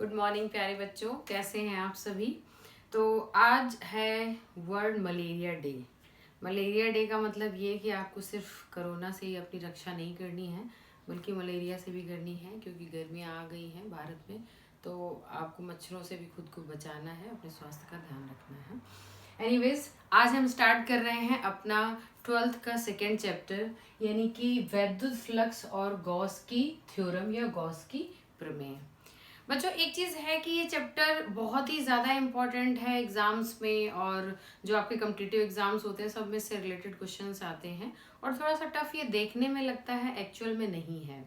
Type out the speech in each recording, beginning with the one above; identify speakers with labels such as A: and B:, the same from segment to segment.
A: Good morning प्यारे बच्चों, कैसे हैं आप सभी। तो आज है world malaria day. Malaria day का मतलब ये कि आपको सिर्फ कोरोना से ही अपनी रक्षा नहीं करनी है, बल्कि मलेरिया से भी करनी है, क्योंकि गर्मियाँ आ गई हैं भारत में। तो आपको मच्छरों से भी खुद को बचाना है, अपने स्वास्थ्य का ध्यान रखना है। एनीवेज, आज हम स्टार्ट कर रहे हैं अपना 12th का सेकेंड चैप्टर, यानी कि वैद्युत फ्लक्स और गॉस की थ्योरम या गॉस की प्रमेय। बच्चों, एक चीज़ है कि ये चैप्टर बहुत ही ज़्यादा इम्पोर्टेंट है एग्जाम्स में, और जो आपके कॉम्पिटिटिव एग्जाम्स होते हैं सब में से रिलेटेड क्वेश्चंस आते हैं, और थोड़ा सा टफ ये देखने में लगता है, एक्चुअल में नहीं है।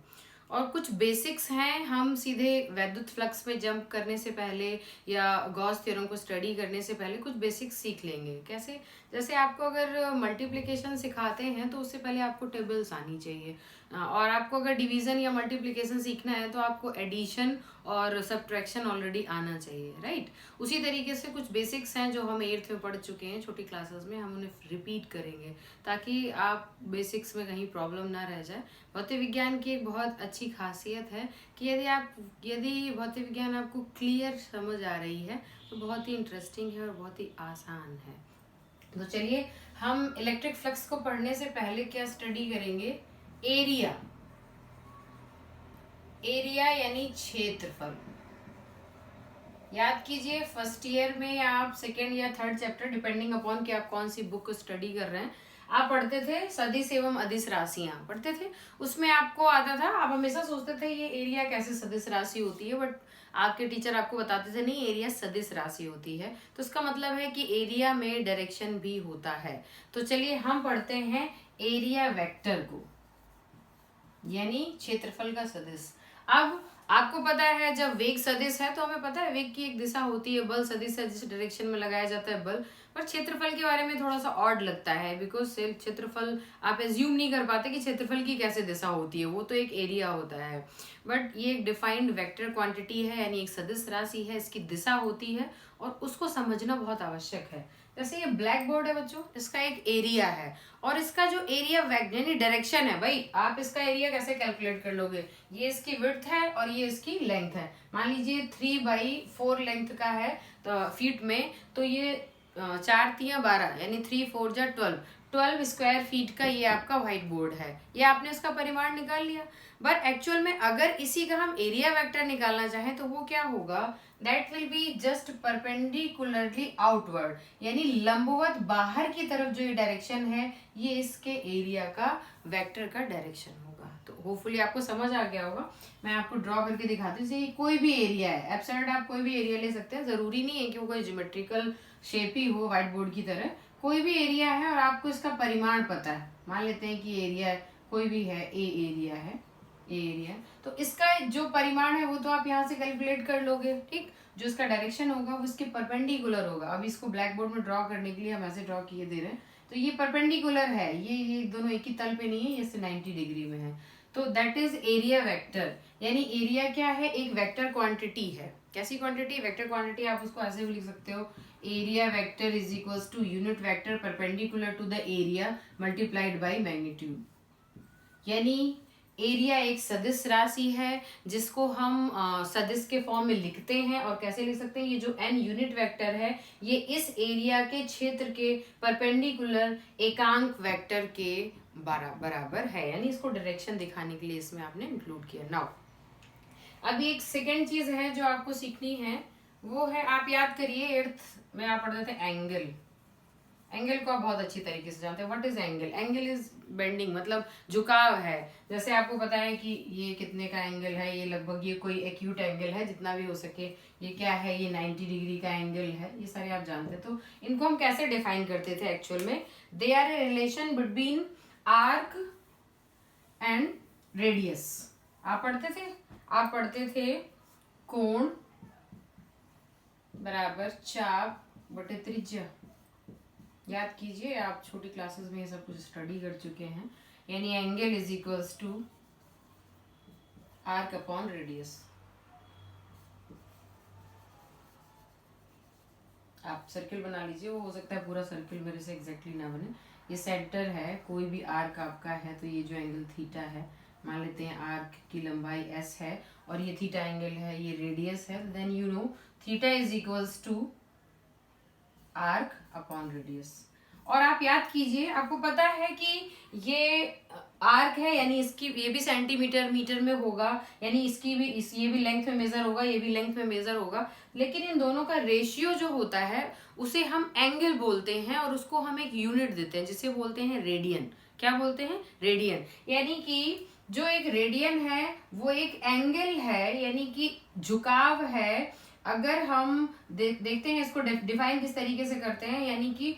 A: और कुछ बेसिक्स हैं, हम सीधे वैद्युत फ्लक्स में जंप करने से पहले या गॉस थ्योरम को स्टडी करने से पहले कुछ बेसिक्स सीख लेंगे। कैसे? जैसे आपको अगर मल्टीप्लिकेशन सिखाते हैं तो उससे पहले आपको टेबल्स आनी चाहिए, और आपको अगर डिवीजन या मल्टीप्लिकेशन सीखना है तो आपको एडिशन और सब्ट्रैक्शन ऑलरेडी आना चाहिए, राइट। उसी तरीके से कुछ बेसिक्स हैं जो हम 8th में पढ़ चुके हैं छोटी क्लासेस में, हम उन्हें रिपीट करेंगे ताकि आप बेसिक्स में कहीं प्रॉब्लम ना रह जाए। भौतिक विज्ञान की एक बहुत अच्छी खासियत है कि यदि भौतिक विज्ञान आपको क्लियर समझ आ रही है तो बहुत ही इंटरेस्टिंग है और बहुत ही आसान है। तो चलिए, हम इलेक्ट्रिक फ्लक्स को पढ़ने से पहले क्या स्टडी करेंगे? एरिया। एरिया यानी क्षेत्रफल। याद कीजिए, फर्स्ट ईयर में या आप सेकेंड या थर्ड चैप्टर, डिपेंडिंग अपॉन कि आप कौन सी बुक स्टडी कर रहे हैं, आप पढ़ते थे सदिश एवं अदिश राशियां पढ़ते थे। उसमें आपको आता था, आप हमेशा सोचते थे ये एरिया कैसे सदिश राशि होती है, बट आपके टीचर आपको बताते थे नहीं, एरिया सदिश राशि होती है। तो इसका मतलब है कि एरिया में डायरेक्शन भी होता है। तो चलिए हम पढ़ते हैं एरिया वेक्टर को, यानी क्षेत्रफल का सदिश। अब आपको पता है जब वेग सदिश है तो हमें पता है वेग की एक दिशा होती है, बल सदिश है जिस डायरेक्शन में लगाया जाता है बल। पर क्षेत्रफल के बारे में थोड़ा सा ऑड लगता है, बिकॉज क्षेत्रफल आप एज्यूम नहीं कर पाते कि क्षेत्रफल की कैसे दिशा होती है, वो तो एक एरिया होता है। बट ये एक डिफाइंड वेक्टर क्वांटिटी है, यानी एक सदिश राशि है, इसकी दिशा होती है और उसको समझना बहुत आवश्यक है। जैसे ये ब्लैक बोर्ड है बच्चों, इसका एक एरिया है, और इसका जो एरिया यानी डायरेक्शन है, भाई आप इसका एरिया कैसे कैलकुलेट कर लोगे? ये इसकी विड्थ है और ये इसकी लेंथ है। मान लीजिए 3/4 लेंथ का है तो फीट में, तो ये 4×3=12, यानी 3×4=12 स्क्वायर फीट का ये आपका व्हाइट बोर्ड है। ये आपने इसका परिमाण निकाल लिया। बट एक्चुअल में अगर इसी का हम एरिया वेक्टर निकालना चाहें तो वो क्या होगा? That will be just perpendicularly outward, यानी लंबवत बाहर की तरफ जो ये डायरेक्शन है, ये इसके एरिया का वेक्टर का डायरेक्शन होगा। तो होपफुली आपको समझ आ गया होगा। मैं आपको ड्रॉ करके दिखाती हूँ। ये कोई भी एरिया है, एब्सर्ड आप कोई भी एरिया ले सकते हैं, जरूरी नहीं है कि वो कोई ज्योमेट्रिकल शेप ही हो व्हाइट बोर्ड की तरह। कोई भी एरिया है और आपको इसका परिमाण पता है। मान लेते हैं कि एरिया कोई भी है, ए एरिया है, ए एरिया, तो इसका जो परिमाण है वो तो आप यहाँ से कैलकुलेट कर लोगे, ठीक। जो इसका डायरेक्शन होगा वो इसके परपेंडिकुलर होगा। अब इसको ब्लैक बोर्ड में ड्रॉ करने के लिए हम ऐसे ड्रॉ किए दे रहे हैं, तो ये परपेंडिकुलर है, ये दोनों एक ही तल पे नहीं है, ये 90 डिग्री में है। तो दैट इज एरिया वेक्टर। यानी एरिया क्या है? एक वेक्टर क्वांटिटी है। कैसी क्वांटिटी? Vector quantity. आप उसको ऐसे भी लिख सकते हो, area vector is equals to unit vector perpendicular to the area multiplied by magnitude. यानी एरिया एक सदिश राशि है जिसको हम सदिश के फॉर्म में लिखते हैं। और कैसे लिख सकते हैं? ये जो n यूनिट वेक्टर है, ये इस एरिया के क्षेत्र के परपेंडिकुलर एकांक वेक्टर के बराबर है, यानी इसको डायरेक्शन दिखाने के लिए इसमें आपने इंक्लूड किया। नाउ अभी एक सेकेंड चीज है जो आपको सीखनी है, वो है, आप याद करिए 8th में आप पढ़ते थे एंगल। एंगल को आप बहुत अच्छी तरीके से जानते हैं। What is angle? Angle is bending, मतलब झुकाव है। जैसे आपको पता है कि ये कितने का एंगल है, ये लगभग ये कोई एक्यूट एंगल है जितना भी हो सके। ये क्या है? ये 90 डिग्री का एंगल है। ये सारे आप जानते हैं। तो इनको हम कैसे डिफाइन करते थे एक्चुअल में? They are a relation between arc and radius. आप पढ़ते थे कोण बराबर चाप बटे त्रिज्या। याद कीजिए, आप छोटी क्लासेस में ये सब कुछ स्टडी कर चुके हैं। यानी angle is equals to arc upon radius. आप सर्किल बना लीजिए, वो हो सकता है पूरा सर्किल मेरे से एग्जैक्टली ना बने। ये सेंटर है, कोई भी आर्क आपका है, तो ये जो एंगल थीटा है मान लेते हैं आर्क की लंबाई s है और ये थीटा एंगल है, ये रेडियस है, then you know theta is equals to arc upon radius. और आप याद कीजिए, आपको पता है कि ये आर्क है यानी इसकी ये भी सेंटीमीटर मीटर में होगा, यानी इसकी भी ये भी लेंथ में मेजर होगा, ये भी लेंथ में मेजर होगा, लेकिन इन दोनों का रेशियो जो होता है उसे हम एंगल बोलते हैं और उसको हम एक यूनिट देते हैं जिसे बोलते हैं रेडियन। क्या बोलते हैं? रेडियन। यानी कि जो एक रेडियन है वो एक एंगल है, यानी कि झुकाव है। अगर हम देखते हैं इसको डिफाइन किस तरीके से करते हैं, यानी कि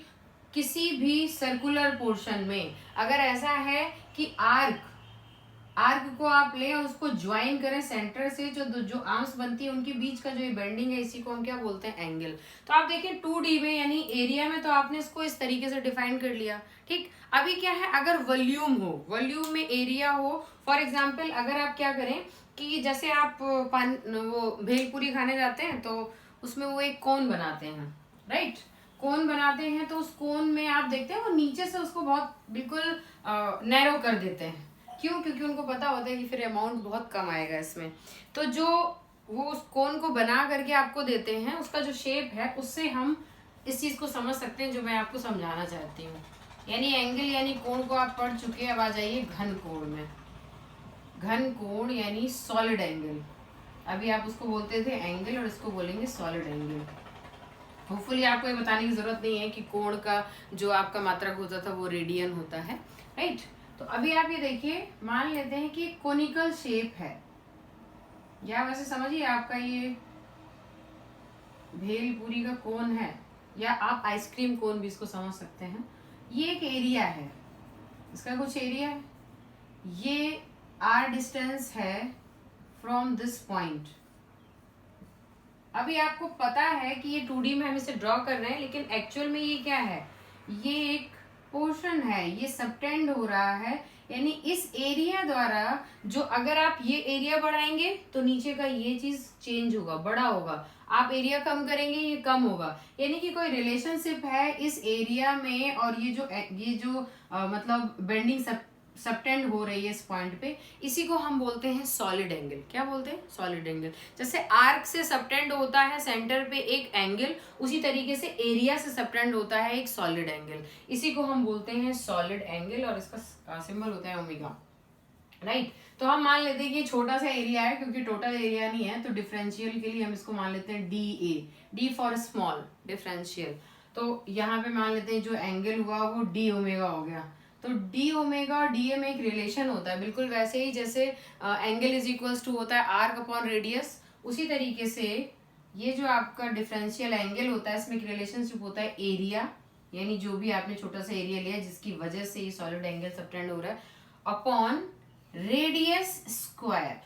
A: किसी भी सर्कुलर पोर्शन में अगर ऐसा है कि आर्क को आप लें और उसको ज्वाइन करें सेंटर से, जो आर्म्स बनती है उनके बीच का जो ये बेंडिंग है, इसी को हम क्या बोलते हैं? एंगल। तो आप देखिए 2D में यानी एरिया में तो आपने इसको इस तरीके से डिफाइन कर लिया, ठीक। अभी क्या है, अगर वॉल्यूम हो, वॉल्यूम में एरिया हो, फॉर एग्जाम्पल अगर आप क्या करें कि जैसे आप वो भेलपूरी खाने जाते हैं तो उसमें वो एक कोन बनाते हैं, राइट, कोन बनाते हैं, तो उस कोन में आप देखते हैं वो नीचे से उसको बहुत बिल्कुल नैरो कर देते हैं। क्यों? क्योंकि उनको पता होता है कि फिर अमाउंट बहुत कम आएगा इसमें। तो जो वो उस कोन को बना करके आपको देते हैं, उसका जो शेप है उससे हम इस चीज को समझ सकते हैं जो मैं आपको समझाना चाहती हूँ। यानी एंगल यानी कोण को आप पढ़ चुके हैं। अब आ जाइए घन कोण में। घन कोण यानी सॉलिड एंगल। अभी आप उसको बोलते थे एंगल और इसको बोलेंगे सॉलिड एंगल। होपफुली आपको ये बताने की जरूरत नहीं है कि कोण का जो आपका मात्रक होता था वो रेडियन होता है, राइट। तो अभी आप ये देखिए, मान लेते हैं कि कोनिकल शेप है, या वैसे समझिए आपका ये भेलपूरी का कोन है, या आप आइसक्रीम कोन भी इसको समझ सकते हैं। ये एक एरिया है, इसका कुछ एरिया है, ये आर डिस्टेंस है फ्रॉम दिस पॉइंट। अभी आपको पता है कि ये 2D में हम इसे ड्रॉ कर रहे हैं, लेकिन एक्चुअल में ये क्या है, ये एक पोर्शन है, ये सबटेंड हो रहा है। यानी इस एरिया द्वारा जो अगर आप ये एरिया बढ़ाएंगे तो नीचे का ये चीज चेंज होगा, बड़ा होगा। आप एरिया कम करेंगे, ये कम होगा। यानी कि कोई रिलेशनशिप है इस एरिया में और ये जो मतलब बेंडिंग सबटेंड हो रही है इस पॉइंट पे, इसी को हम बोलते हैं सॉलिड एंगल। क्या बोलते हैं? Solid angle. जैसे आर्क से सबटेंड होता है सेंटर पे एक एंगल, उसी तरीके से एरिया से सबटेंड होता है एक सॉलिड एंगल, इसी को हम बोलते हैं सॉलिड एंगल और इसका सिंबल होता है ओमेगा, राइट। तो हम मान लेते हैं कि छोटा सा एरिया है, क्योंकि टोटल एरिया नहीं है, तो डिफरेंशियल के लिए हम इसको मान लेते हैं डी फॉर स्मॉल, डिफरेंशियल। तो यहाँ पे मान लेते हैं जो एंगल हुआ वो डी ओमेगा हो गया। तो डी ओमेगा और डी ए में एक रिलेशन होता है, बिल्कुल वैसे ही जैसे एंगल इज इक्वल्स टू होता है आर्क अपॉन रेडियस, उसी तरीके से ये जो आपका डिफरेंशियल एंगल होता है इसमें एक रिलेशनशिप होता है एरिया, यानी जो भी आपने छोटा सा एरिया लिया जिसकी वजह से ये सॉलिड एंगल सबटेंड हो रहा है, अपॉन रेडियस स्क्वायर।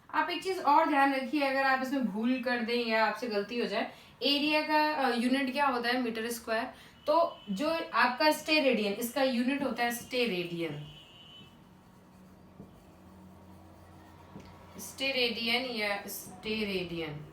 A: आप एक चीज और ध्यान रखिए, अगर आप इसमें भूल कर दें या आपसे गलती हो जाए, एरिया का यूनिट क्या होता है? Metre square. तो जो आपका स्टेरेडियन, इसका यूनिट होता है स्टेरेडियन। स्टेरेडियन या स्टेरेडियन।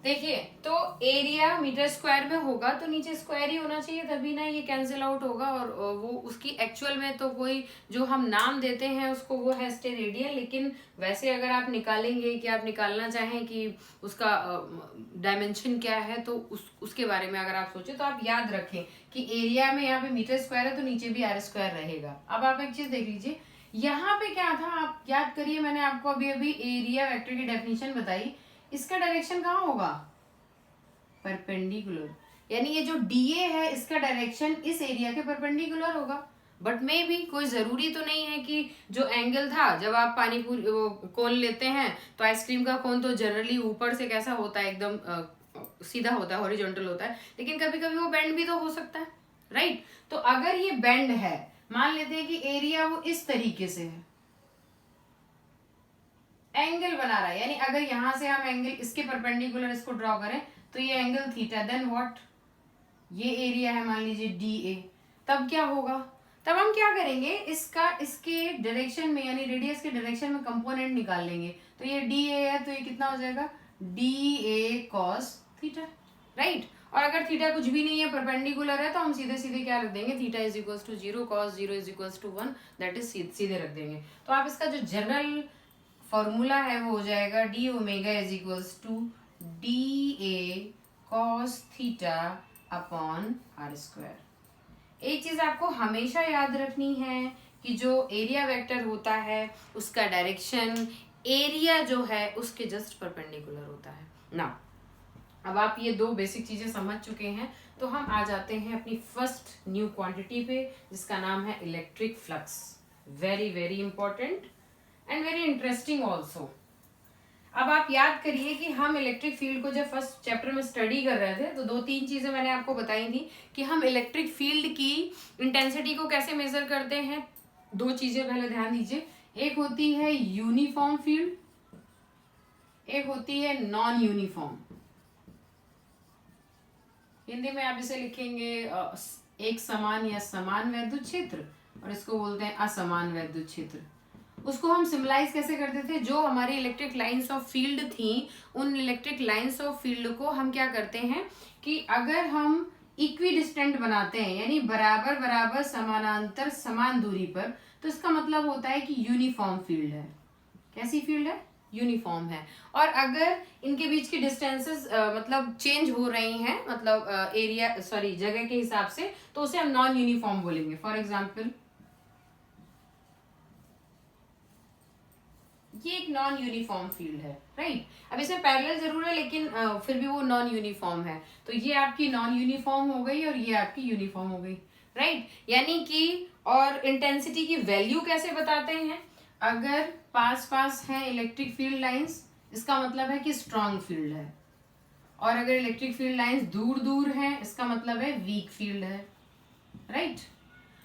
A: देखिए, तो एरिया मीटर स्क्वायर में होगा तो नीचे स्क्वायर ही होना चाहिए, तभी ना ये कैंसिल आउट होगा। और वो उसकी एक्चुअल में तो कोई जो हम नाम देते हैं उसको वो है स्टेरेडियन, लेकिन वैसे अगर आप निकालेंगे कि आप निकालना चाहें कि उसका डायमेंशन क्या है, तो उसके बारे में अगर आप सोचे तो आप याद रखें कि एरिया में यहाँ पे मीटर स्क्वायर है तो नीचे भी आर स्क्वायर रहेगा। अब आप एक चीज देख लीजिए, यहाँ पे क्या था आप याद करिए, मैंने आपको अभी एरिया वेक्टर की डेफिनेशन बताई, इसका डायरेक्शन कहाँ होगा? परपेंडिकुलर। यानी ये जो डीए है इसका डायरेक्शन इस एरिया के परपेंडिकुलर होगा। बट में भी कोई जरूरी तो नहीं है कि जो एंगल था, जब आप पानी पूरी कोन लेते हैं तो आइसक्रीम का कोन तो जनरली ऊपर से कैसा होता है, एकदम सीधा होता है, हॉरिजॉन्टल होता है, लेकिन कभी कभी वो बेंड भी तो हो सकता है, राइट। तो अगर ये बेंड है, मान लेते हैं कि एरिया वो इस तरीके से है, एंगल बना रहा है, यानी अगर यहां से हम एंगल इसके परपेंडिकुलर इसको ड्रॉ करें तो ये एंगल थीटा, देन व्हाट, ये एरिया है मान लीजिए डी ए, तब क्या होगा? तब हम क्या करेंगे, इसके डायरेक्शन में यानी रेडियस के डायरेक्शन में कंपोनेंट निकाल लेंगे। तो ये डी ए है तो ये कितना हो जाएगा? D A cos theta, right. और अगर थीटा कुछ भी नहीं है, परपेंडिकुलर है, तो हम सीधे सीधे क्या रख देंगे, theta is equals to 0, cos 0 is equals to 1, that is सीधे रख देंगे। तो आप इसका जो जनरल फॉर्मूला है वो हो जाएगा D omega is equals to D A cos theta upon R square. एक चीज आपको हमेशा याद रखनी है कि जो एरिया वेक्टर होता है उसका डायरेक्शन एरिया जो है उसके जस्ट परपेंडिकुलर होता है ना। अब आप ये दो बेसिक चीजें समझ चुके हैं, तो हम आ जाते हैं अपनी फर्स्ट न्यू क्वांटिटी पे, जिसका नाम है electric flux. Very very important and very interesting also. अब आप याद करिए कि हम इलेक्ट्रिक फील्ड को जब फर्स्ट चैप्टर में स्टडी कर रहे थे तो दो तीन चीजें मैंने आपको बताई थी कि हम इलेक्ट्रिक फील्ड की इंटेंसिटी को कैसे मेजर करते हैं। दो चीजें पहले ध्यान दीजिए, एक होती है यूनिफॉर्म फील्ड, एक होती है नॉन यूनिफॉर्म। हिंदी में आप इसे लिखेंगे एक समान या समान वैद्युत क्षेत्र, और इसको बोलते हैं असमान वैद्युत क्षेत्र। उसको हम सिम्बलाइज कैसे करते थे, जो हमारी इलेक्ट्रिक लाइंस ऑफ फील्ड थी उन इलेक्ट्रिक लाइंस ऑफ फील्ड को हम क्या करते हैं कि अगर हम इक्वी डिस्टेंट बनाते हैं, यानी बराबर बराबर समानांतर समान दूरी पर, तो इसका मतलब होता है कि यूनिफॉर्म फील्ड है। कैसी फील्ड है, यूनिफॉर्म है। और अगर इनके बीच की डिस्टेंसेस मतलब चेंज हो रही हैं, मतलब एरिया सॉरी जगह के हिसाब से, तो उसे हम नॉन यूनिफॉर्म बोलेंगे। फॉर एग्जाम्पल ये एक नॉन यूनिफॉर्म फील्ड है, राइट। अब इसमें पैरेलल जरूर है लेकिन फिर भी वो नॉन यूनिफॉर्म है, तो ये आपकी नॉन यूनिफॉर्म हो गई और ये आपकी यूनिफॉर्म हो गई, राइट। यानी कि और इंटेंसिटी की वैल्यू कैसे बताते हैं, अगर पास पास है इलेक्ट्रिक फील्ड लाइंस इसका मतलब है कि स्ट्रॉन्ग फील्ड है, और अगर इलेक्ट्रिक फील्ड लाइंस दूर दूर हैं इसका मतलब है वीक फील्ड है, राइट।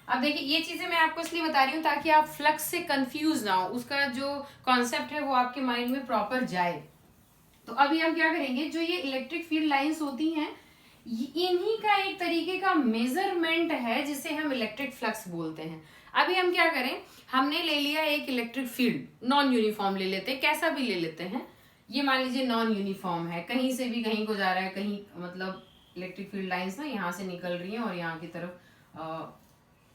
A: अब देखिए ये चीजें मैं आपको इसलिए बता रही हूँ ताकि आप फ्लक्स से कंफ्यूज ना हो, उसका जो कॉन्सेप्ट है वो आपके माइंड में प्रॉपर जाए। तो अभी हम क्या करेंगे, जो ये इलेक्ट्रिक फील्ड लाइंस होती हैं इन्हीं का एक तरीके का मेजरमेंट है जिसे हम इलेक्ट्रिक फ्लक्स बोलते हैं। अभी हम क्या करें, हमने ले लिया एक इलेक्ट्रिक फील्ड, नॉन यूनिफॉर्म ले लेते हैं, कैसा भी ले लेते हैं। ये मान लीजिए नॉन यूनिफॉर्म है, कहीं से भी कहीं को जा रहा है, कहीं मतलब इलेक्ट्रिक फील्ड लाइंस ना यहाँ से निकल रही हैं और यहाँ की तरफ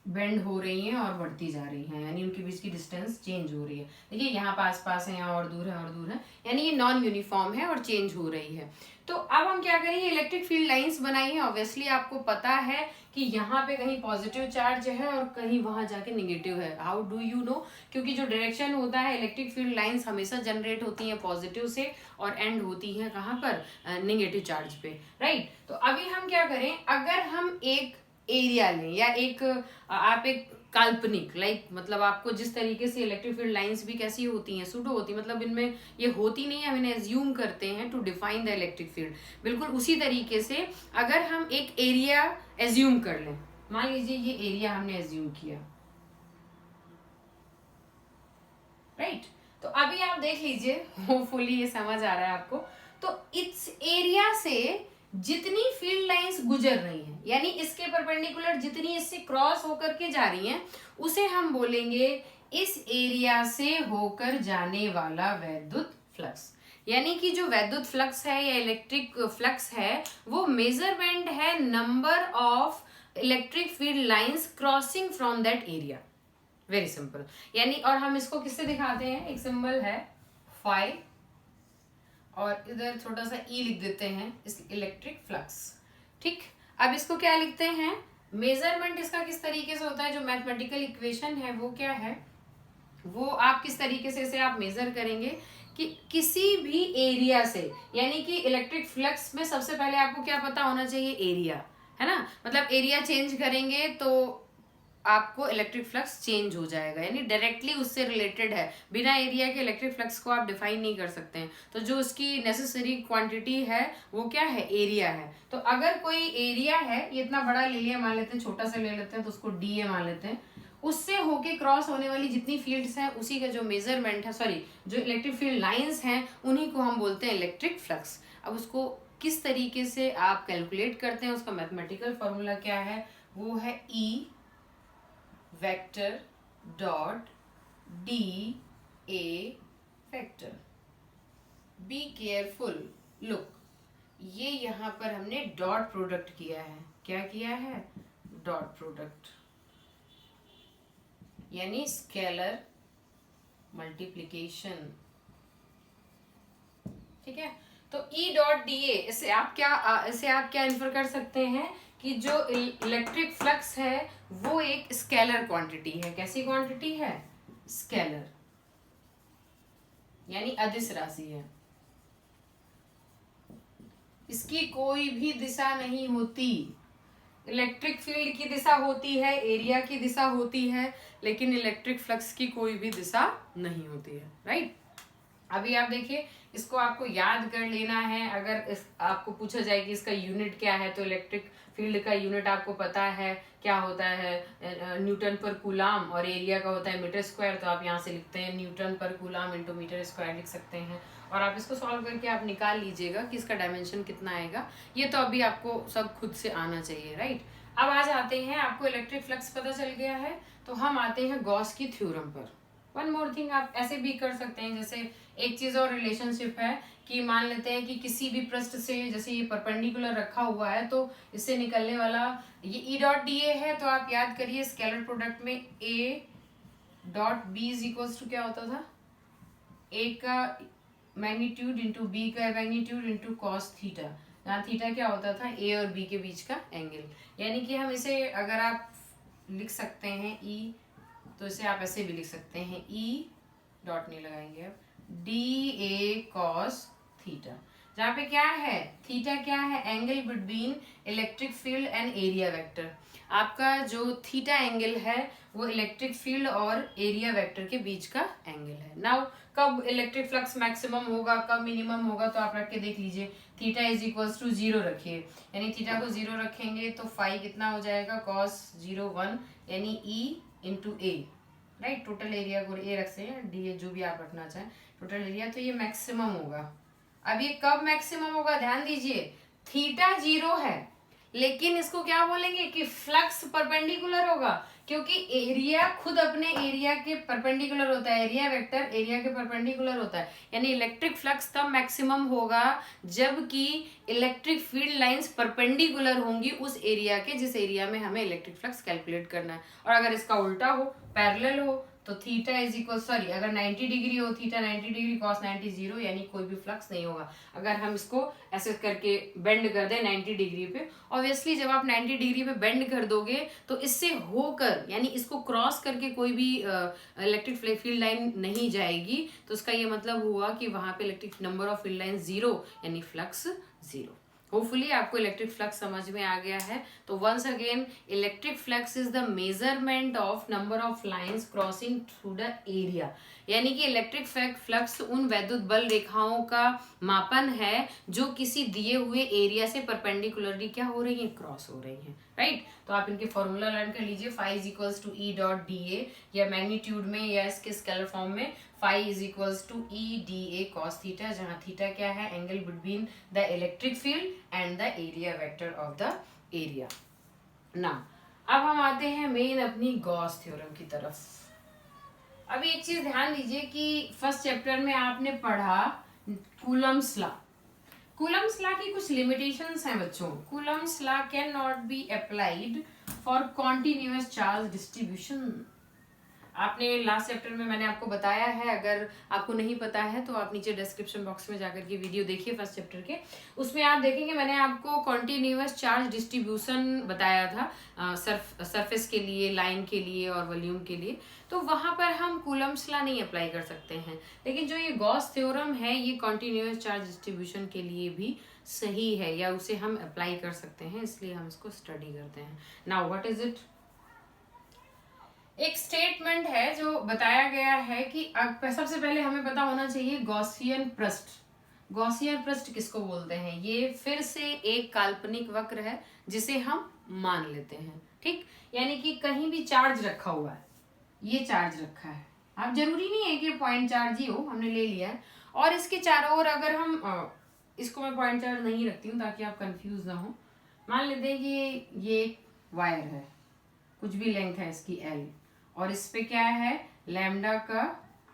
A: बेंड हो रही हैं और बढ़ती जा रही हैं, यानी उनके बीच की डिस्टेंस चेंज हो रही है। देखिए यहाँ पास पास है, यहाँ और दूर है और दूर है, यानी ये नॉन यूनिफॉर्म है और चेंज हो रही है। तो अब हम क्या करेंगे, इलेक्ट्रिक फील्ड लाइंस बनाई है। ऑब्वियसली आपको पता है कि यहाँ पे कहीं पॉजिटिव चार्ज है और कहीं वहां जाके निगेटिव है। हाउ डू यू नो, क्योंकि जो डायरेक्शन होता है इलेक्ट्रिक फील्ड लाइंस हमेशा जनरेट होती है पॉजिटिव से और एंड होती है कहाँ पर, निगेटिव चार्ज पे, राइट। तो अभी हम क्या करें, अगर हम एक एरिया लें या एक आप एक काल्पनिक मतलब आपको जिस तरीके से इलेक्ट्रिक फील्ड लाइंस भी कैसी होती हैं, सूडो होती, मतलब इनमें ये होती नहीं है, हम इन्हें एज्यूम करते हैं to define the electric field. बिल्कुल उसी तरीके से अगर हम एक एरिया एज्यूम कर लें, मान लीजिए ये एरिया हमने एज्यूम किया, राइट। तो अभी आप देख लीजिए, होपफुली ये समझ आ रहा है आपको। तो इस एरिया से जितनी फील्ड लाइंस गुजर रही हैं, यानी इसके परपेंडिकुलर जितनी इससे क्रॉस होकर के जा रही हैं, उसे हम बोलेंगे इस एरिया से होकर जाने वाला वैद्युत फ्लक्स। यानी कि जो वैद्युत फ्लक्स है या इलेक्ट्रिक फ्लक्स है वो मेजरमेंट है number of electric field lines crossing from that area. Very simple. यानी और हम इसको किससे दिखाते हैं, एक सिंबल है फाई और इधर छोटा सा ई लिख देते हैं, इस इलेक्ट्रिक फ्लक्स, ठीक। अब इसको क्या लिखते हैं, मेजरमेंट इसका किस तरीके से होता है, जो मैथमेटिकल इक्वेशन है वो क्या है, वो आप किस तरीके से इसे आप मेजर करेंगे कि किसी भी एरिया से, यानी कि इलेक्ट्रिक फ्लक्स में सबसे पहले आपको क्या पता होना चाहिए, एरिया, है ना। मतलब एरिया चेंज करेंगे तो आपको इलेक्ट्रिक फ्लक्स चेंज हो जाएगा, यानी डायरेक्टली उससे रिलेटेड है। बिना एरिया के इलेक्ट्रिक फ्लक्स को आप डिफाइन नहीं कर सकते हैं। तो जो उसकी नेसेसरी क्वांटिटी है वो क्या है, एरिया है। तो अगर कोई एरिया है, ये इतना बड़ा ले लिया मान लेते हैं, छोटा सा ले लेते हैं तो उसको डी ए मान लेते हैं, उससे होके क्रॉस होने वाली जितनी फील्ड्स हैं उसी का जो मेजरमेंट है, सॉरी जो इलेक्ट्रिक फील्ड लाइंस हैं उन्हीं को हम बोलते हैं इलेक्ट्रिक फ्लक्स। अब उसको किस तरीके से आप कैलकुलेट करते हैं, उसका मैथमेटिकल फॉर्मूला क्या है, वो है E vector dot D A vector. Be careful, look, ये यहाँ पर हमने डॉट प्रोडक्ट किया है। क्या किया है? डॉट प्रोडक्ट, यानी स्केलर मल्टीप्लिकेशन। ठीक है, तो ई डॉट डी ए, इसे आप क्या इन्फर कर सकते हैं कि जो इलेक्ट्रिक फ्लक्स है वो एक स्केलर क्वांटिटी है। कैसी क्वांटिटी है? स्केलर, यानी अदिश राशि है। इसकी कोई भी दिशा नहीं होती। इलेक्ट्रिक फील्ड की दिशा होती है, एरिया की दिशा होती है, लेकिन इलेक्ट्रिक फ्लक्स की कोई भी दिशा नहीं होती है। राइट, अभी आप देखिए, इसको आपको याद कर लेना है। अगर आपको पूछा जाए कि इसका यूनिट क्या है, तो इलेक्ट्रिक फील्ड का यूनिट आपको पता है क्या होता है, न्यूटन पर कूलाम, और एरिया का होता है मीटर स्क्वायर। तो आप यहाँ से लिखते हैं न्यूटन पर कूलाम इंटू मीटर स्क्वायर लिख सकते हैं, और आप इसको सॉल्व करके आप निकाल लीजिएगा कि इसका डायमेंशन कितना आएगा। ये तो अभी आपको सब खुद से आना चाहिए। राइट, अब आ जाते हैं, आपको इलेक्ट्रिक फ्लक्स पता चल गया है, तो हम आते हैं गॉस की थ्योरम पर। वन मोर थिंग आप ऐसे भी कर सकते हैं, जैसे एक चीज और रिलेशनशिप है कि मान लेते हैं कि किसी भी पृष्ठ से, जैसे ये परपेंडिकुलर रखा हुआ है, तो इससे निकलने वाला ये ई डॉट डी ए है, तो आप याद करिए स्केलर प्रोडक्ट में A dot B is equals to क्या होता था? ए का मैग्नीट्यूड इंटू बी का मैग्नीट्यूड इंटू कॉस थीटा, जहाँ थीटा क्या होता था? ए और बी के बीच का एंगल। यानी कि हम इसे अगर आप लिख सकते हैं ई, तो इसे आप ऐसे भी लिख सकते हैं, ई डॉट नहीं लगाएंगे अब, डी ए कॉस थीटा, जहाँ पे क्या है? थीटा क्या है? Angle between electric field and area vector. आपका जो थीटा एंगल है वो इलेक्ट्रिक फील्ड और एरिया वेक्टर के बीच का एंगल है। नाउ कब इलेक्ट्रिक फ्लक्स मैक्सिमम होगा, कब मिनिमम होगा, तो आप रख के देख लीजिए। थीटा इज इक्वल्स टू 0 रखिए, यानी थीटा को 0 रखेंगे तो फाई कितना हो जाएगा? कॉस 0 1, यानी ई इंटू ए। राइट, टोटल एरिया को ए रखते हैं, डी ए जो भी आप रखना चाहें, टोटल एरिया, तो ये मैक्सिमम होगा। अब ये कब मैक्सिमम होगा? ध्यान दीजिए, थीटा 0 है, लेकिन इसको क्या बोलेंगे कि फ्लक्स परपेंडिकुलर होगा, क्योंकि एरिया खुद अपने एरिया के परपेंडिकुलर होता है, एरिया वेक्टर एरिया के परपेंडिकुलर होता है। यानी इलेक्ट्रिक फ्लक्स तब मैक्सिमम होगा जबकि इलेक्ट्रिक फील्ड लाइंस परपेंडिकुलर होंगी उस एरिया के जिस एरिया में हमें इलेक्ट्रिक फ्लक्स कैलकुलेट करना है। और अगर इसका उल्टा हो, पैरेलल हो, तो थीटा इज इक्वल, सॉरी, अगर 90 डिग्री हो, थीटा 90 डिग्री, कॉस 90 0, यानी कोई भी फ्लक्स नहीं होगा। अगर हम इसको ऐसे करके बेंड कर दें 90 डिग्री पे, ऑब्वियसली जब आप 90 डिग्री पे बेंड कर दोगे तो इससे होकर, यानी इसको क्रॉस करके कोई भी इलेक्ट्रिक फील्ड लाइन नहीं जाएगी, तो इसका ये मतलब हुआ कि वहां पे electric number of field line 0, यानी फ्लक्स 0। होपफुली आपको इलेक्ट्रिक फ्लक्स समझ में आ गया है। तो once again, electric flux is the measurement of number of lines crossing through the area, यानी कि इलेक्ट्रिक फ्लक्स उन वैद्युत बल रेखाओं का मापन है जो किसी दिए हुए एरिया से परपेंडिकुलरली क्या हो रही है? क्रॉस हो रही है। राइट, तो आप इनके फॉर्मूला लर्न कर लीजिए। Phi is equals to E dot D A, या मैग्नीट्यूड में या इसके स्केलर फॉर्म में phi is equals to E D A cos theta, जहाँ थीटा क्या है? Angle between the electric field and the area vector of the area. Now अब हम आते हैं मेन अपनी गॉस थ्योरम की तरफ। अभी एक चीज ध्यान दीजिए कि फर्स्ट चैप्टर में आपने पढ़ा कूलम्स लॉ। कूलम्स लॉ की कुछ लिमिटेशंस हैं बच्चों। Coulomb's law can not be applied for continuous charge distribution. आपने लास्ट चैप्टर में मैंने आपको बताया है, अगर आपको नहीं पता है तो आप नीचे डिस्क्रिप्शन बॉक्स में जाकर के वीडियो देखिए फर्स्ट चैप्टर के, उसमें आप देखेंगे मैंने आपको कॉन्टिन्यूअस चार्ज डिस्ट्रीब्यूशन बताया था, सरफेस के लिए, लाइन के लिए और वॉल्यूम के लिए। तो वहां पर हम कूलम्स लॉ नहीं अप्लाई कर सकते हैं, लेकिन जो ये गॉस थ्योरम है ये कॉन्टिन्यूअस चार्ज डिस्ट्रीब्यूशन के लिए भी सही है, या उसे हम अप्लाई कर सकते हैं, इसलिए हम इसको स्टडी करते हैं। Now what is it? एक स्टेटमेंट है जो बताया गया है कि सबसे पहले हमें पता होना चाहिए गॉसियन पृष्ठ। गॉसियन पृष्ठ किसको बोलते हैं? ये फिर से एक काल्पनिक वक्र है जिसे हम मान लेते हैं। ठीक, यानी कि कहीं भी चार्ज रखा हुआ है, ये चार्ज रखा है, अब जरूरी नहीं है कि पॉइंट चार्ज ही हो, हमने ले लिया है, और इसके चारों ओर अगर हम इसको मैं पॉइंट चार्ज नहीं रखती हूँ ताकि आप कंफ्यूज ना हो। मान लेते हैं कि ये वायर है, कुछ भी लेंथ है इसकी L, और इस पे क्या है? लैम्डा का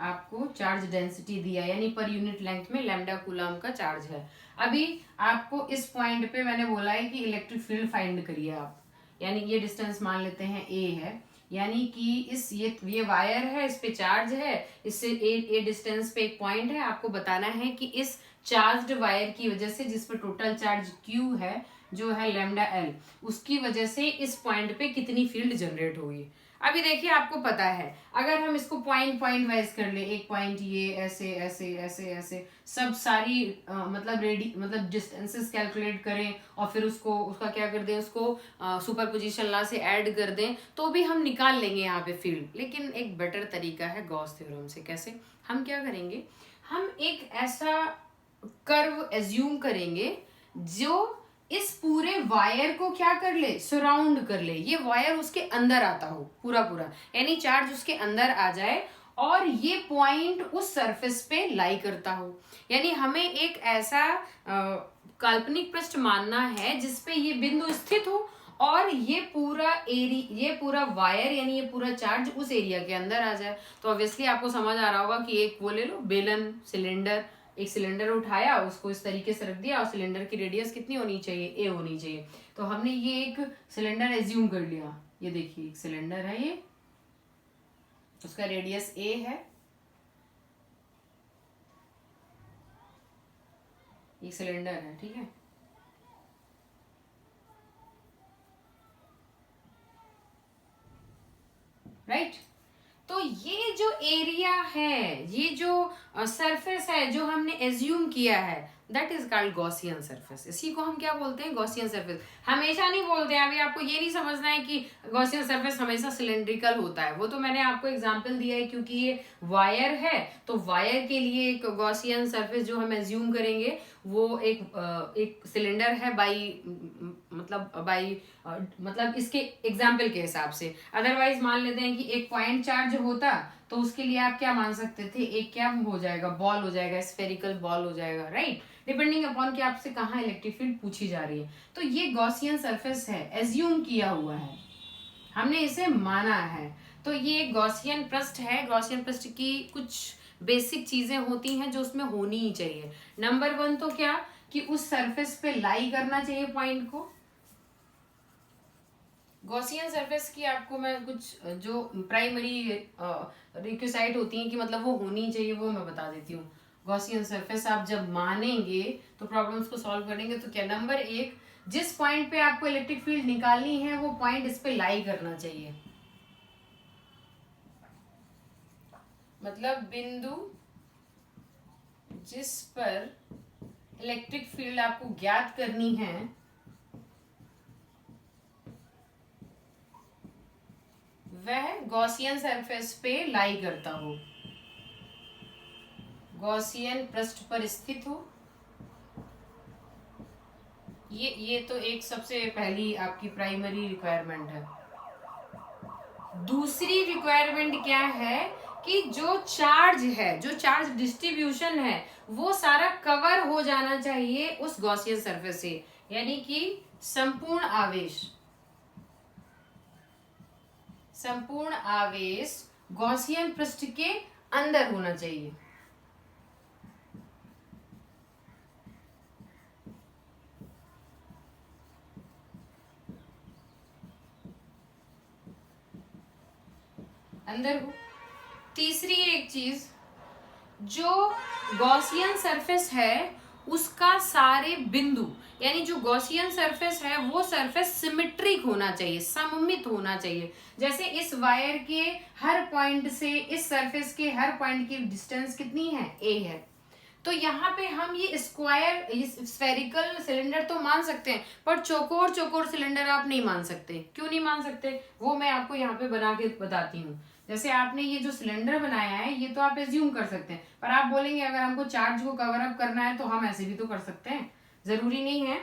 A: आपको चार्ज डेंसिटी दिया, यानी पर यूनिट लेंथ में लैम्डा कूलम का चार्ज है। अभी आपको इस पॉइंट पे मैंने बोला है कि इलेक्ट्रिक फील्ड फाइंड करिए आप, यानी ये डिस्टेंस मान लेते हैं ए है, यानी कि ये वायर है, इस पे चार्ज है, इससे ए डिस्टेंस पे एक पॉइंट है। आपको बताना है कि इस चार्ज्ड वायर की वजह से, जिस पर टोटल चार्ज क्यू है जो है लैम्डा एल, उसकी वजह से इस पॉइंट पे कितनी फील्ड जनरेट होगी। अभी देखिए आपको पता है, अगर हम इसको पॉइंट पॉइंट वाइज कर ले, एक पॉइंट ये ऐसे ऐसे ऐसे ऐसे सब सारी मतलब डिस्टेंसेस कैलकुलेट करें और फिर उसका क्या कर दें, उसको सुपरपोजिशन लॉ से ऐड कर दें, तो भी हम निकाल लेंगे यहाँ पे फील्ड। लेकिन एक बेटर तरीका है गॉस थ्योरम से। कैसे? हम क्या करेंगे, हम एक ऐसा कर्व एज्यूम करेंगे जो इस पूरे वायर को क्या कर ले, सराउंड कर ले, ये वायर उसके अंदर आता हो पूरा पूरा, यानी चार्ज उसके अंदर आ जाए और ये पॉइंट उस सरफेस पे लाई करता हो। यानी हमें एक ऐसा काल्पनिक पृष्ठ मानना है जिसपे ये बिंदु स्थित हो और ये पूरा वायर यानी ये पूरा चार्ज उस एरिया के अंदर आ जाए। तो ऑब्वियसली आपको समझ आ रहा होगा कि एक वो ले लो बेलन सिलेंडर, एक सिलेंडर उठाया, उसको इस तरीके से रख दिया और सिलेंडर की रेडियस कितनी होनी चाहिए, ए होनी चाहिए। तो हमने ये एक सिलेंडर एज्यूम कर लिया, ये देखिए एक सिलेंडर है, ये उसका रेडियस ए है, एक सिलेंडर है, ठीक है। राइट, तो ये जो एरिया है, ये जो सरफेस है जो हमने एज्यूम किया है, that is called Gaussian surface. इसी को हम क्या बोलते हैं, गॉसियन सरफेस। हमेशा नहीं बोलते हैं, अभी आपको ये नहीं समझना है कि गॉसियन सरफेस हमेशा सिलेंड्रिकल होता है। वो तो मैंने आपको एग्जांपल दिया है, क्योंकि ये वायर है तो वायर के लिए एक गॉसियन सरफेस जो हम एज्यूम करेंगे वो एक सिलेंडर है मतलब इसके एग्जाम्पल के हिसाब से। अदरवाइज मान लेते हैं कि एक पॉइंट चार्ज होता तो उसके लिए आप क्या मान सकते थे, एक क्या हो जाएगा, बॉल हो जाएगा, स्फेरिकल बॉल हो जाएगा, राइट, डिपेंडिंग अपॉन कि आपसे कहाँ इलेक्ट्रिक फील्ड पूछी जा रही है। तो ये गॉसियन सरफेस है, एज्यूम किया हुआ है, हमने इसे माना है। तो ये गॉसियन पृष्ठ है। गॉसियन पृष्ठ की कुछ बेसिक चीजें होती हैं जो उसमें होनी ही चाहिए। नंबर 1 तो क्या, कि उस सरफेस पे लाई करना चाहिए पॉइंट को। गॉसियन सरफेस की आपको मैं कुछ जो प्राइमरी रिक्विसाइट होती हैं कि मतलब वो होनी चाहिए, वो मैं बता देती हूँ। गॉसियन सरफेस आप जब मानेंगे तो प्रॉब्लम्स को सॉल्व करेंगे तो क्या, नंबर 1, जिस पॉइंट पे आपको इलेक्ट्रिक फील्ड निकालनी है वो पॉइंट इस पे लाई करना चाहिए। मतलब बिंदु जिस पर इलेक्ट्रिक फील्ड आपको ज्ञात करनी है वह गॉसियन सरफेस पे लाई करता हो, गॉसियन पृष्ठ पर स्थित हो। ये तो एक सबसे पहली आपकी प्राइमरी रिक्वायरमेंट है। दूसरी रिक्वायरमेंट क्या है कि जो चार्ज है, जो चार्ज डिस्ट्रीब्यूशन है, वो सारा कवर हो जाना चाहिए उस गॉसियन सरफेस से, यानी कि संपूर्ण आवेश गॉसियन पृष्ठ के अंदर होना चाहिए। अंदर हो। तीसरी एक चीज, जो गॉसियन सरफेस है उसका सारे बिंदु, यानी जो गॉसियन सरफेस है वो सरफेस सिमेट्रिक होना चाहिए, सममित होना चाहिए। जैसे इस वायर के हर पॉइंट से इस सरफेस के हर पॉइंट की डिस्टेंस कितनी है, ए है। तो यहाँ पे हम ये स्फेरिकल सिलेंडर तो मान सकते हैं, पर चौकोर सिलेंडर आप नहीं मान सकते। क्यों नहीं मान सकते, वो मैं आपको यहाँ पे बना के बताती हूँ। जैसे आपने ये जो सिलेंडर बनाया है ये तो आप एज्यूम कर सकते हैं, पर आप बोलेंगे अगर हमको चार्ज को कवर अप करना है तो हम ऐसे भी तो कर सकते हैं, जरूरी नहीं है।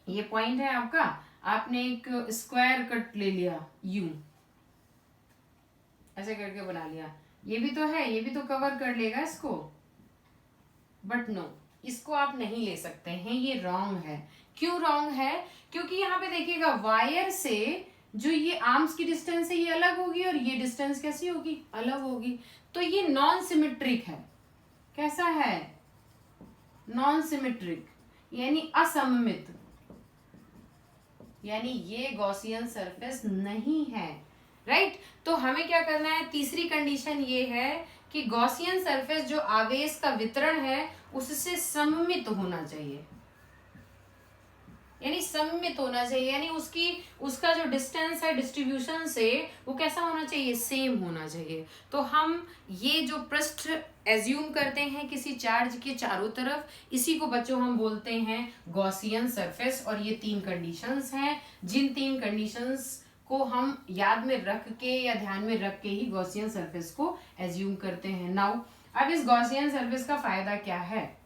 A: ये पॉइंट है आपका, आपने एक स्क्वायर कट ले लिया, यू ऐसे करके बना लिया, ये भी तो है, ये भी तो कवर कर लेगा इसको, बट नो, इसको आप नहीं ले सकते हैं, ये रॉन्ग है। क्यों रॉन्ग है, क्योंकि यहाँ पे देखिएगा वायर से जो ये आर्म्स की डिस्टेंस है ये अलग होगी और ये डिस्टेंस कैसी होगी, अलग होगी। तो ये नॉन सिमेट्रिक है। कैसा है, नॉन सिमेट्रिक, यानी असममित, यानी ये गॉसियन सरफेस नहीं है, राइट। तो हमें क्या करना है, तीसरी कंडीशन ये है कि गॉसियन सरफेस जो आवेश का वितरण है उससे सममित होना चाहिए, यानी सममित होना चाहिए, यानी उसका जो डिस्टेंस है डिस्ट्रीब्यूशन से वो कैसा होना चाहिए, सेम होना चाहिए। तो हम ये जो पृष्ठ एज्यूम करते हैं किसी चार्ज के चारों तरफ, इसी को बच्चों हम बोलते हैं गॉसियन सरफेस। और ये 3 कंडीशंस हैं, जिन 3 कंडीशंस को हम याद में रख के या ध्यान में रख के ही गॉसियन सरफेस को एज्यूम करते हैं। नाउ अब इस गॉसियन सरफेस का फायदा क्या है,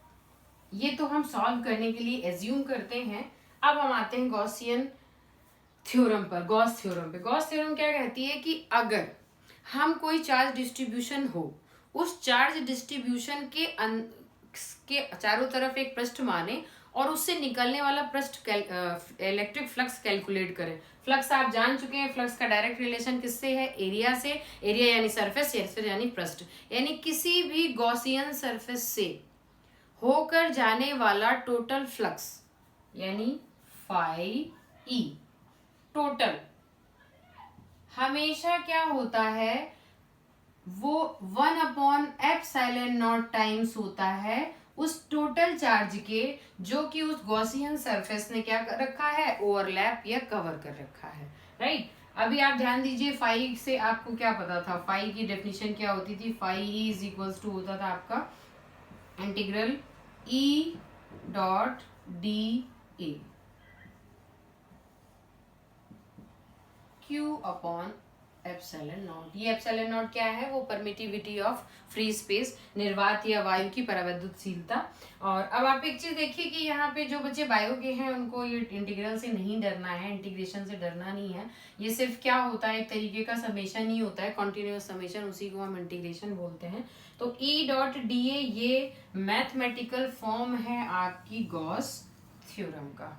A: ये तो हम सॉल्व करने के लिए एज्यूम करते हैं। अब हम आते हैं गॉसियन थ्योरम पर, गॉस थ्योरम पे। गॉस थ्योरम क्या कहती है कि अगर हम कोई चार्ज डिस्ट्रीब्यूशन हो, उस चार्ज डिस्ट्रीब्यूशन के चारों तरफ एक पृष्ठ माने और उससे निकलने वाला पृष्ठ इलेक्ट्रिक फ्लक्स कैलकुलेट करें। फ्लक्स आप जान चुके हैं, फ्लक्स का डायरेक्ट रिलेशन किससे है, एरिया से। एरिया यानी सरफेस, सरफेस यानी पृष्ठ, यानी किसी भी गॉसियन सरफेस से होकर जाने वाला टोटल फ्लक्स यानी फाई ई टोटल हमेशा क्या होता है, वो 1/ε0 टाइम्स होता है उस टोटल चार्ज के, जो कि उस गॉसियन सरफेस ने क्या कर रखा है, ओवरलैप या कवर कर रखा है, राइट। अभी आप ध्यान दीजिए, फाई से आपको क्या पता था, फाई की डेफिनेशन क्या होती थी, phi E is equals to होता था आपका integral E dot D A Q upon epsilon naught. ये एप्सिलॉन नॉट क्या है, वो परमिटिविटी ऑफ फ्री स्पेस, निर्वात या वायु की परावैद्युतशीलता। और अब आप एक चीज देखिए कि यहाँ पे जो बच्चे बायो के हैं उनको ये इंटीग्रल से नहीं डरना है, इंटीग्रेशन से डरना नहीं है। ये सिर्फ क्या होता है, एक तरीके का समेशन ही होता है, कॉन्टिन्यूअस समेशन, उसी को हम इंटीग्रेशन बोलते हैं। तो ई डॉट डी ए ये मैथमेटिकल फॉर्म है आपकी गॉस थ्योरम का।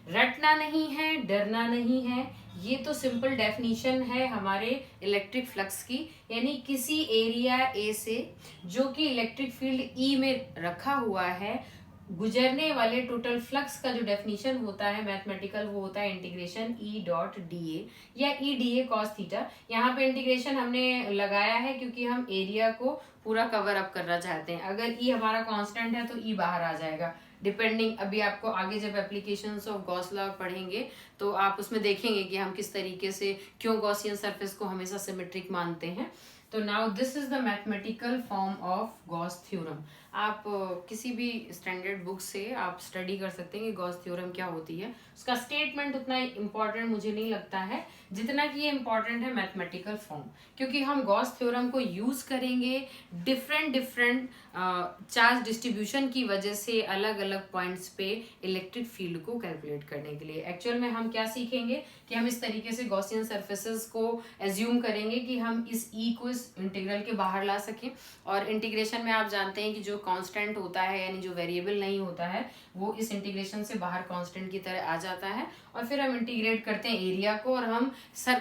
A: रटना नहीं है, डरना नहीं है, ये तो सिंपल डेफिनेशन है हमारे इलेक्ट्रिक फ्लक्स की, यानी किसी एरिया ए से जो कि इलेक्ट्रिक फील्ड ई में रखा हुआ है, गुजरने वाले टोटल फ्लक्स का जो डेफिनेशन होता है मैथमेटिकल, वो होता है integration E dot D A या E D A cos theta. यहाँ पे इंटीग्रेशन हमने लगाया है क्योंकि हम एरिया को पूरा कवर अप करना चाहते हैं। अगर ई हमारा कांस्टेंट है तो ई बाहर आ जाएगा, डिपेंडिंग। अभी आपको आगे जब एप्लीकेशंस ऑफ गॉस लॉ पढ़ेंगे तो आप उसमें देखेंगे कि हम किस तरीके से क्यों गॉसियन सरफेस को हमेशा सिमेट्रिक मानते हैं। तो now this is the mathematical form of Gauss theorem. आप किसी भी स्टैंडर्ड बुक से आप स्टडी कर सकते हैं कि गॉस थ्योरम क्या होती है। उसका स्टेटमेंट उतना इम्पोर्टेंट मुझे नहीं लगता है जितना कि ये इम्पोर्टेंट है मैथमेटिकल फॉर्म, क्योंकि हम गॉस थ्योरम को यूज करेंगे डिफरेंट चार्ज डिस्ट्रीब्यूशन की वजह से अलग अलग पॉइंट्स पे इलेक्ट्रिक फील्ड को कैलकुलेट करने के लिए। एक्चुअल में हम क्या सीखेंगे कि हम इस तरीके से गॉसियन सरफेसेस को एज्यूम करेंगे कि हम इस ई को इस इंटीग्रल के बाहर ला सकें। और इंटीग्रेशन में आप जानते हैं कि जो कांस्टेंट होता है यानी जो वेरिएबल नहीं होता है वो इस इंटीग्रेशन से बाहर कांस्टेंट की तरह आ जाता है, और फिर हम इंटीग्रेट करते हैं एरिया को, और हम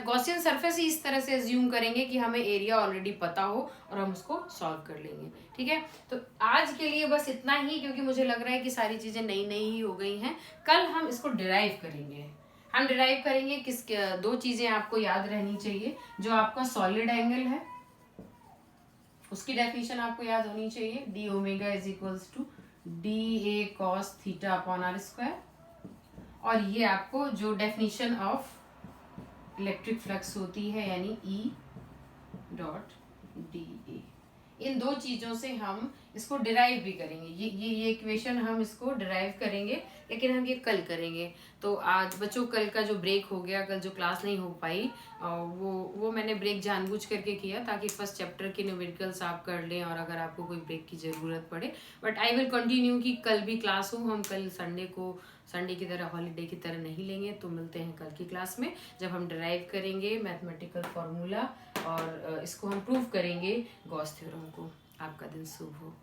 A: गॉसियन सरफेस ही इस तरह से एज्यूम करेंगे कि हमें एरिया ऑलरेडी पता हो और हम उसको सॉल्व कर लेंगे। ठीक है, तो आज के लिए बस इतना ही, क्योंकि मुझे लग रहा है कि सारी चीजें नई नई ही हो गई हैं। कल हम इसको डिराइव करेंगे। हम डिराइव करेंगे दो चीजें आपको याद रहनी चाहिए। जो आपका सॉलिड एंगल है उसकी डेफिनेशन आपको याद होनी चाहिए, D omega is equals to D A cos theta upon R square. और ये आपको जो डेफिनेशन ऑफ इलेक्ट्रिक फ्लक्स होती है यानी ई डॉट डी ए, इन दो चीजों से हम इसको डिराइव भी करेंगे। ये इक्वेशन हम इसको डिराइव करेंगे, लेकिन हम ये कल करेंगे। तो आज बच्चों कल का जो ब्रेक हो गया, कल जो क्लास नहीं हो पाई, वो मैंने ब्रेक जानबूझ करके किया ताकि फर्स्ट चैप्टर के न्यूमेरिकल्स आप कर लें, और अगर आपको कोई ब्रेक की ज़रूरत पड़े। बट आई विल कंटिन्यू कि कल भी क्लास हो। हम कल संडे की तरह हॉलीडे की तरह नहीं लेंगे। तो मिलते हैं कल की क्लास में जब हम डिराइव करेंगे मैथमेटिकल फार्मूला और इसको हम प्रूव करेंगे गॉस थ्योरम को। आपका दिन शुभ हो।